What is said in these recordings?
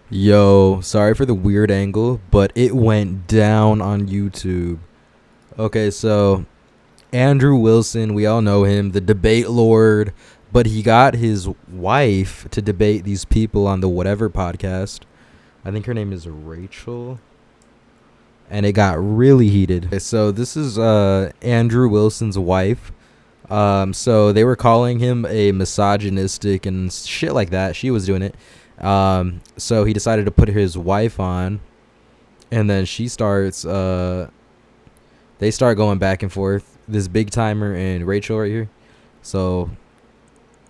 Yo, sorry for the weird angle, but it went down on YouTube. Okay, so Andrew Wilson, we all know him, the debate lord, but he got his wife to debate these people on the whatever podcast. I think her name is Rachel. And it got really heated. Okay, so this is Andrew Wilson's wife. So they were calling him a misogynistic and shit like that. She was doing it. So he decided to put his wife on, and then she starts. They start going back and forth. This big timer and Rachel right here. So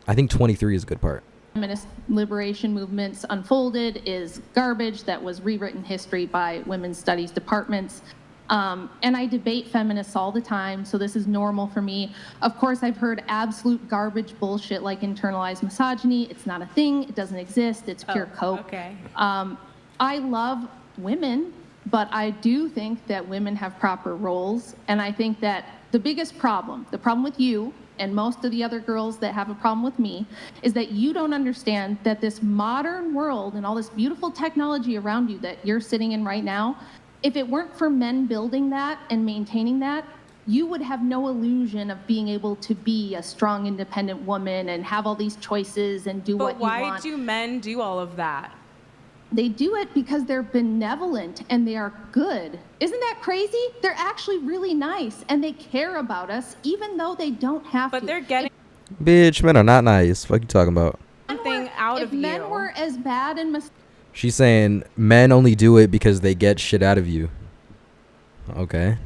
I think 23 is a good part. Feminist liberation movements unfolded is garbage that was rewritten history by women's studies departments. And I debate feminists all the time, so this is normal for me. Of course, I've heard absolute garbage bullshit like internalized misogyny. It's not a thing. It doesn't exist. It's pure coke. Okay. I love women, but I do think that women have proper roles. And I think that the problem with you and most of the other girls that have a problem with me, is that you don't understand that this modern world and all this beautiful technology around you that you're sitting in right now, if it weren't for men building that and maintaining that, you would have no illusion of being able to be a strong, independent woman and have all these choices and do what you want. But why do men do all of that? They do it because they're benevolent and they are good. Isn't that crazy? They're actually really nice and they care about us even though they don't have to. But they're getting Bitch, men are not nice. Fuck you talking about? something out of you. If men were as bad and She's saying men only do it because they get shit out of you. Okay.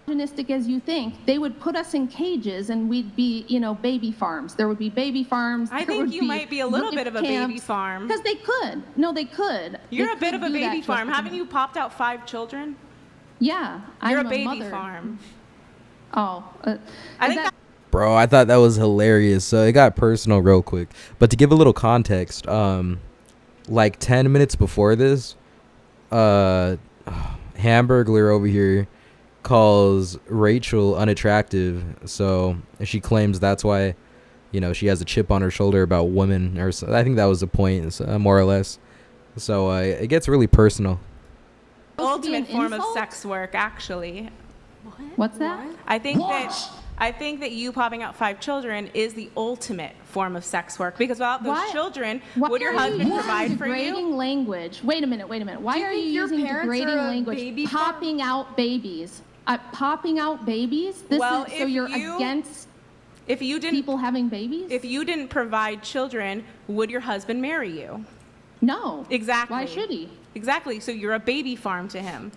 misogynistic as you think, they would put us in cages and we'd be, baby farms. There would be baby farms. I think you might be a little bit of a baby farm. Because they could. No, they could. You're They a bit could of a do that baby to farm. us. Haven't you popped out 5 children? Yeah, You're I'm a baby mother. farm. Oh. I think Bro, I thought that was hilarious. So it got personal real quick. But to give a little context, like 10 minutes before this, Hamburglar over here calls Rachel unattractive. So she claims that's why, she has a chip on her shoulder about women. Or so, I think that was the point, more or less. So it gets really personal. Supposed to be ultimate an form of insult? sex work, actually. What's that? I think that you popping out 5 children is the ultimate form of sex work, because without those Why- children, Why would your are you husband using provide for degrading you? language? Wait a minute. Why Do you are you think your using parents degrading are a language? baby farm? Popping out babies. Popping out babies? Well, So if you're you- against If you didn't people having babies? if you didn't provide children, would your husband marry you? No. Exactly. Why should he? Exactly. So you're a baby farm to him.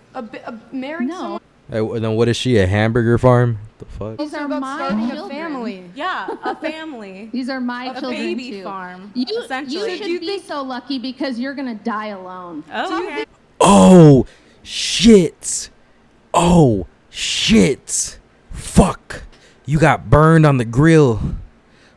Married No. someone? Hey, then what is she, a hamburger farm? The fuck? These are about my starting children. a family. Yeah, a family. These are my A children baby too. farm, You essentially. should be so lucky because you're gonna die alone. Okay. Oh, shit. Oh, shit. Fuck. You got burned on the grill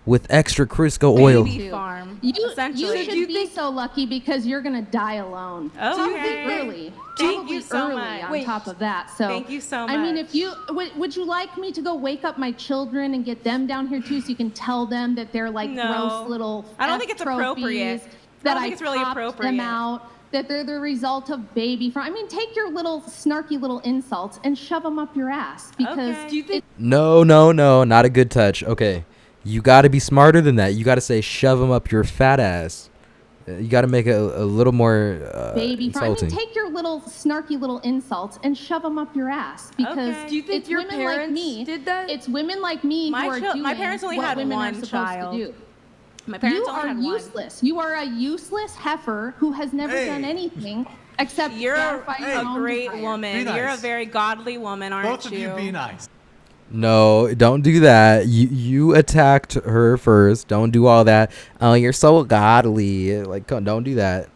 with extra Crisco oil. Baby farm. You essentially. should be so lucky because you're gonna die alone. Okay. Early. Thank Probably you so early much. on Wait. top of that. So Thank you so I mean, much. if you would you like me to go wake up my children and get them down here too, so you can tell them that they're like No. gross little. I don't think it's trophies, appropriate. I That don't think it's really popped appropriate. them out. That they're the result of baby farm. I mean, take your little snarky little insults and shove them up your ass because Okay. Do you think No, not a good touch. Okay. You got to be smarter than that. You got to say shove them up your fat ass. You got to make it a little more baby farm. I insulting. mean, take your little snarky little insults and shove them up your ass because Okay. Do you think it's your women like parents me. did that? It's women like me My who are chil- doing my parents only what had women are one supposed child. to do. My parents You only are had one. useless. You are a useless heifer who has never Hey. done anything except You're glorify your a own great desire. woman. Be nice. You're a very godly woman, aren't Both of you be nice. No, don't do that. You attacked her first. Don't do all that. Oh, you're so godly. Like, don't do that.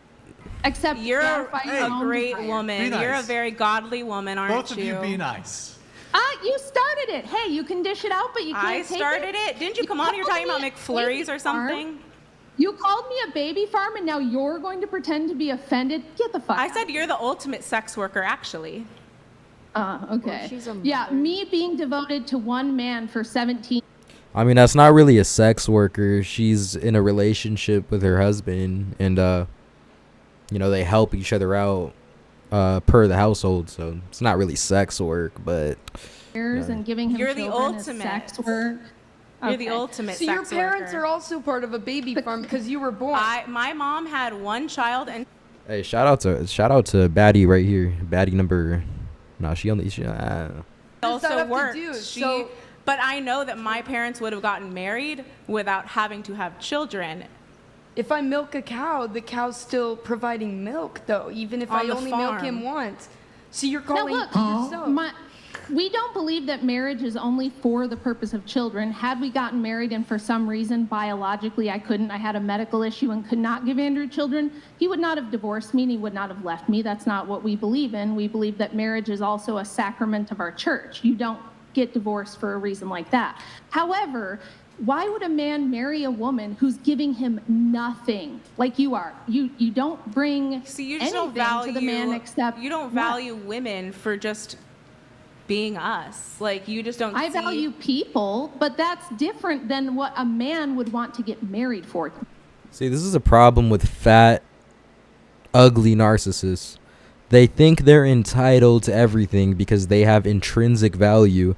Except You're glorify your a own great desire. woman. Be nice. You're a very godly woman, aren't Both of you be you? nice. You started it. Hey, you can dish it out, but you can't I take started it. Didn't you come on? You're called talking about me a McFlurries baby or something. farm. You called me a baby farm, and now you're going to pretend to be offended? Get the fuck I out. said you're the ultimate sex worker, actually. Okay. she's a Yeah, mother. me being devoted to one man for 17 I mean, that's not really a sex worker. She's in a relationship with her husband, and they help each other out per the household. So it's not really sex work, but And giving him You're the children is ultimate. sex work. You're the Okay. ultimate So sex your parents worker. are also part of a baby farm because you were born. My mom had one child and hey, shout out to Baddie right here. Baddie number. No, she does that also have to worked. do? But I know that my parents would have gotten married without having to have children. If I milk a cow, the cow's still providing milk, though, even if I On the only milk him farm. once. So you're Now calling look, yourself. we don't believe that marriage is only for the purpose of children. Had we gotten married and for some reason biologically I couldn't, I had a medical issue and could not give Andrew children, he would not have divorced me and he would not have left me. That's not what we believe in. We believe that marriage is also a sacrament of our church. You don't get divorced for a reason like that. However, why would a man marry a woman who's giving him nothing like you are? You don't bring So you just anything don't value to the man except you don't what? value women for just being us. Like you just don't. I see- value people, but that's different than what a man would want to get married for. See, this is a problem with fat, ugly narcissists. They think they're entitled to everything because they have intrinsic value.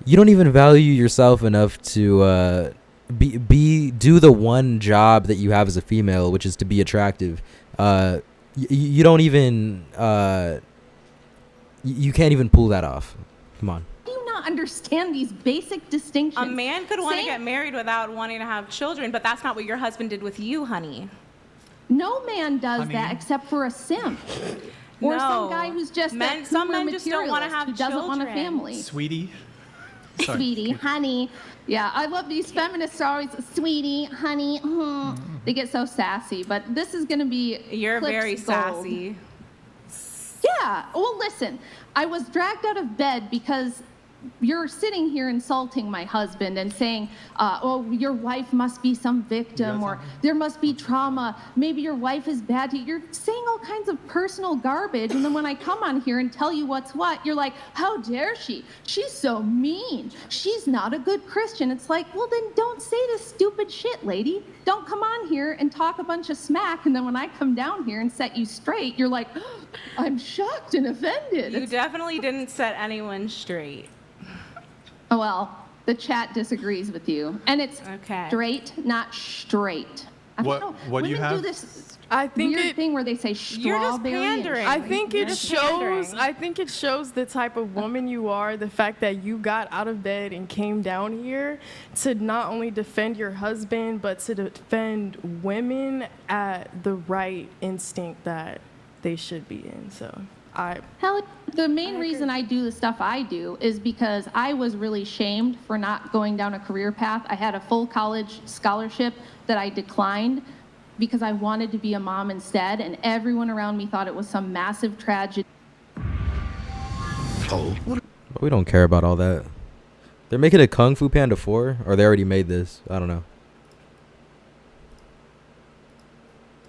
You don't even value yourself enough to do the one job that you have as a female, which is to be attractive. You don't even you can't even pull that off. Come on. Do you not understand these basic distinctions? A man could want to Same- get married without wanting to have children, but that's not what your husband did with you, honey. No man does that except for a simp. Or some No. guy who's just Men- a some cougar men just don't wanna materialist have who doesn't want a children. family. Sweetie. Sorry. Sweetie, honey. Yeah, I love these feminists are always, sweetie, honey. They get so sassy, but this is going to be You're Clip's very gold. sassy. Yeah. Well, listen, I was dragged out of bed because you're sitting here insulting my husband and saying, oh, your wife must be some victim or there must be trauma. Maybe your wife is bad to you. You're saying all kinds of personal garbage. And then when I come on here and tell you what's what, you're like, how dare she? She's so mean. She's not a good Christian. It's like, well, then don't say this stupid shit, lady. Don't come on here and talk a bunch of smack. And then when I come down here and set you straight, you're like, I'm shocked and offended. You definitely didn't set anyone straight. Oh, well, the chat disagrees with you. And it's Okay. straight, not straight. I don't What- know. what do you Women do have? this I think weird it. thing where they say You're just strawberry. and pandering. I think it You're just shows. pandering. I think it shows the type of woman you are. The fact that you got out of bed and came down here to not only defend your husband, but to defend women at the right instinct that they should be in. So Hell, the main I reason I do the stuff I do is because I was really shamed for not going down a career path. I had a full college scholarship that I declined because I wanted to be a mom instead, and everyone around me thought it was some massive tragedy. We don't care about all that. They're making a Kung Fu Panda 4, or they already made this. I don't know.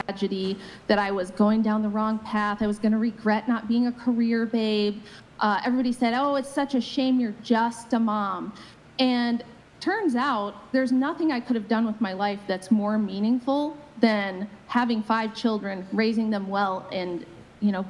Tragedy that I was going down the wrong path. I was going to regret not being a career babe. Everybody said, oh, it's such a shame you're just a mom. And turns out there's nothing I could have done with my life that's more meaningful than having 5 children, raising them well, and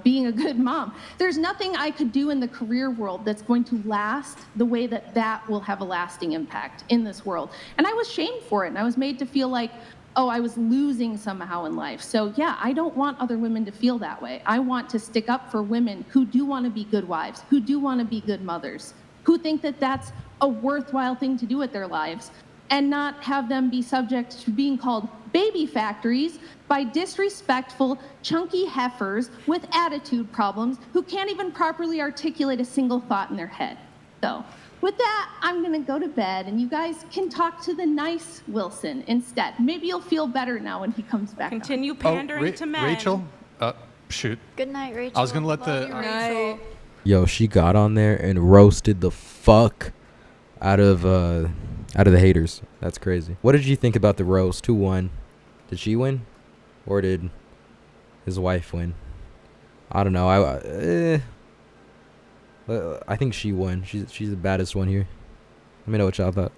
being a good mom. There's nothing I could do in the career world that's going to last the way that that will have a lasting impact in this world. And I was shamed for it, and I was made to feel like, oh, I was losing somehow in life. So yeah, I don't want other women to feel that way. I want to stick up for women who do want to be good wives, who do want to be good mothers, who think that that's a worthwhile thing to do with their lives, and not have them be subject to being called baby factories by disrespectful, chunky heifers with attitude problems who can't even properly articulate a single thought in their head. So with that, I'm going to go to bed, and you guys can talk to the nice Wilson instead. Maybe you'll feel better now when he comes back on. Continue pandering to men. Rachel? Shoot. Good night, Rachel. I was going to let Love the... you, Rachel. Yo, she got on there and roasted the fuck out of the haters. That's crazy. What did you think about the roast? Who won? Did she win, or did his wife win? I don't know. I think she won. She's the baddest one here. Let me know what y'all thought.